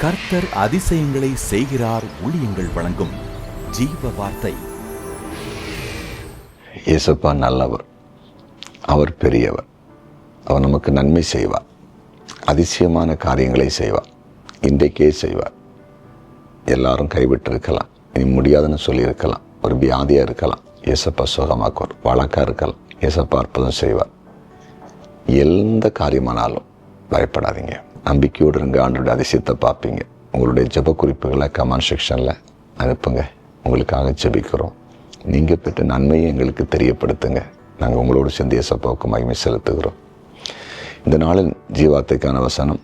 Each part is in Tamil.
கர்த்தர் அதிசயங்களை செய்கிறார். ஊழியங்கள் வழங்கும் ஜீவ வார்த்தை. இயேசுப்பா நல்லவர், அவர் பெரியவர், அவர் நமக்கு நன்மை செய்வார், அதிசயமான காரியங்களை செய்வார், இன்றைக்கே செய்வார். எல்லாரும் கைவிட்டிருக்கலாம், இனி முடியாதுன்னு சொல்லியிருக்கலாம், ஒரு வியாதியாக இருக்கலாம், இயேசப்பா சுகமாக்குவார். வழக்காக இருக்கலாம், இயேசப்பா அற்புதம் செய்வார். எந்த காரியமானாலும் பயப்படாதீங்க, நம்பிக்கையோடு இருங்க. ஆண்டோடைய அதிசயத்தை பார்ப்பீங்க. உங்களுடைய ஜெப குறிப்புகளை கமெண்ட் செக்ஷனில் அனுப்புங்க. உங்களுக்காக ஜெபிக்கிறோம். நீங்கள் பெற்ற நன்மையை எங்களுக்கு தெரியப்படுத்துங்க. நாங்கள் உங்களோடு சேர்ந்து இயேசப்பாவுக்கு மகிமை செலுத்துகிறோம். இந்த நாளின் ஜீவார்த்தைக்கான வசனம்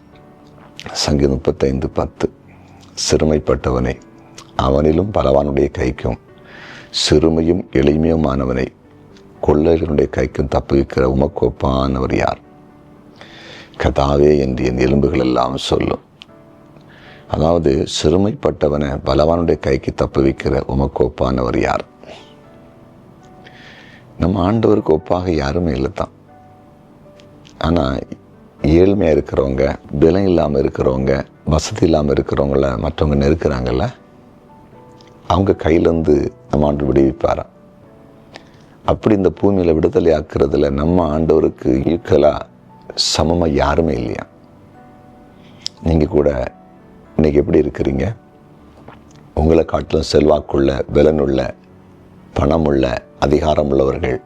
சங்கீதம் 35:10. சிறுமைப்பட்டவனை அவனிலும் பலவானுடைய கைக்கும் சிறுமையும் எளிமையுமானவனை கொள்ளைகளுடைய கைக்கும் தப்புவிக்கிற உமக்கு ஒப்பானவர் யார்? கதாவே என்று என் எலும்புகள் எல்லாம் சொல்லும். அதாவது சிறுமைப்பட்டவனை பலவானுடைய கைக்கு தப்புவிக்கிற உமக்கு ஒப்பானவர் யார்? நம்ம ஆண்டவருக்கு ஒப்பாக யாருமே இல்லை தான். ஆனால் ஏழ்மையாக இருக்கிறவங்க, பலம் இல்லாமல் இருக்கிறவங்க, வசதி இல்லாமல் இருக்கிறவங்கள மற்றவங்க நெருக்கிறாங்கல்ல, அவங்க கையிலேருந்து நம்ம ஆண்டு விடுவிப்பாரா? அப்படி இந்த பூமியில் விடுதலை ஆக்குறதுல நம்ம ஆண்டவருக்கு ஈக்குவலாக சமமாக யாருமே இல்லையா? நீங்கள் கூட இன்றைக்கி எப்படி இருக்கிறீங்க? உங்களை காட்டிலும் செல்வாக்குள்ள, பலனுள்ள, பணமுள்ள, அதிகாரம் உள்ளவர்கள்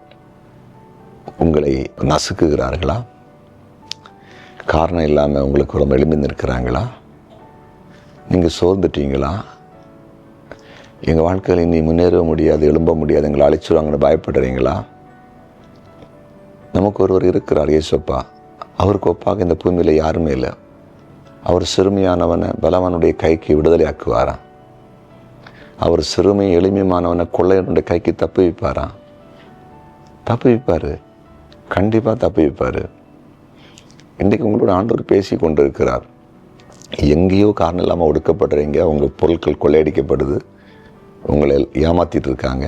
உங்களை நசுக்குகிறார்களா? காரணம் இல்லாமல் உங்களுக்கு ரொம்ப எளிமை நிற்கிறாங்களா? நீங்கள் சோர்ந்துட்டீங்களா? எங்கள் வாழ்க்கையில் இனி முன்னேற முடியாது, எழும்ப முடியாது, எங்களை அழைச்சிடுவாங்கன்னு பயப்படுறீங்களா? நமக்கு ஒருவர் இருக்கிறார், இயேசுப்பா. அவருக்கு ஒப்பாக இந்த பூமியில் யாருமே இல்லை. அவர் சிறுமியானவனை பலவானுடைய கைக்கு விடுதலை ஆக்குவாரா? அவர் சிறுமி எளிமையானவனை கொள்ளையனுடைய கைக்கு தப்பு வைப்பாரா? தப்பு வைப்பார், கண்டிப்பாக தப்பு வைப்பார். இன்றைக்கு உங்களோட ஆண்டவர் பேசி கொண்டு இருக்கிறார். எங்கேயோ காரணம் இல்லாமல் ஒடுக்கப்படுறீங்க, உங்கள் பொருட்கள் கொள்ளையடிக்கப்படுது, உங்களை ஏமாற்றிட்டு இருக்காங்க,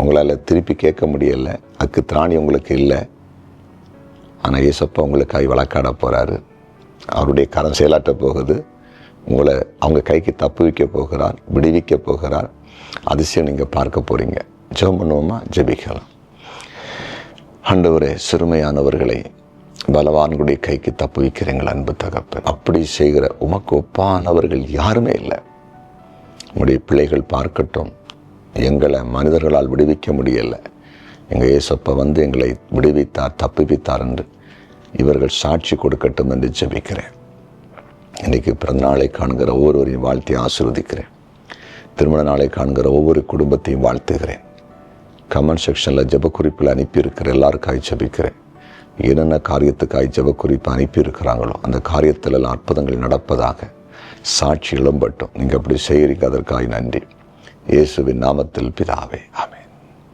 உங்களால் திருப்பி கேட்க முடியலை, அதுக்கு திராணி உங்களுக்கு இல்லை. ஆனால் இயேசப்பா உங்களுக்காக வழக்காட போகிறாரு. அவருடைய கரம் செயலாற்ற போகுது. உங்களை அவங்க கைக்கு தப்பு வைக்க போகிறார், விடுவிக்க போகிறார். அதிசயம் நீங்கள் பார்க்க போகிறீங்க. ஜெபம் பண்ணுவோமா? ஜெபிக்கலாம். ஆண்டவரே, சிறுமையானவர்களை பலவான்களுடைய கைக்கு தப்பு வைக்கிறீங்கள் அன்பு தகப்பன். அப்படி செய்கிற உமக்கு ஒப்பானவர்கள் யாருமே இல்லை. உங்களுடைய பிள்ளைகள் பார்க்கட்டும், எங்களை மனிதர்களால் விடுவிக்க முடியலை, எங்கள் இயேசப்பா வந்து எங்களை விடுவித்தார், தப்புவித்தார் என்று இவர்கள் சாட்சி கொடுக்கட்டும் என்று ஜெபிக்கிறேன். இன்றைக்கு பிறந்த நாளை காண்கிற ஒவ்வொருவரையும் வாழ்த்தி ஆசீர்வதிக்கிறேன். திருமண நாளை காண்கிற ஒவ்வொரு குடும்பத்தையும் வாழ்த்துகிறேன். கமெண்ட் செக்ஷனில் ஜெப குறிப்பில் அனுப்பியிருக்கிற எல்லாருக்காய் ஜெபிக்கிறேன். என்னென்ன காரியத்துக்காய் ஜெப குறிப்பு அனுப்பியிருக்கிறாங்களோ அந்த காரியத்திலெல்லாம் அற்புதங்கள் நடப்பதாக சாட்சி எழும்பட்டும். நீங்கள் அப்படி செய்கிறீங்க, அதற்காய் நன்றி. இயேசுவின் நாமத்தில் பிதாவே.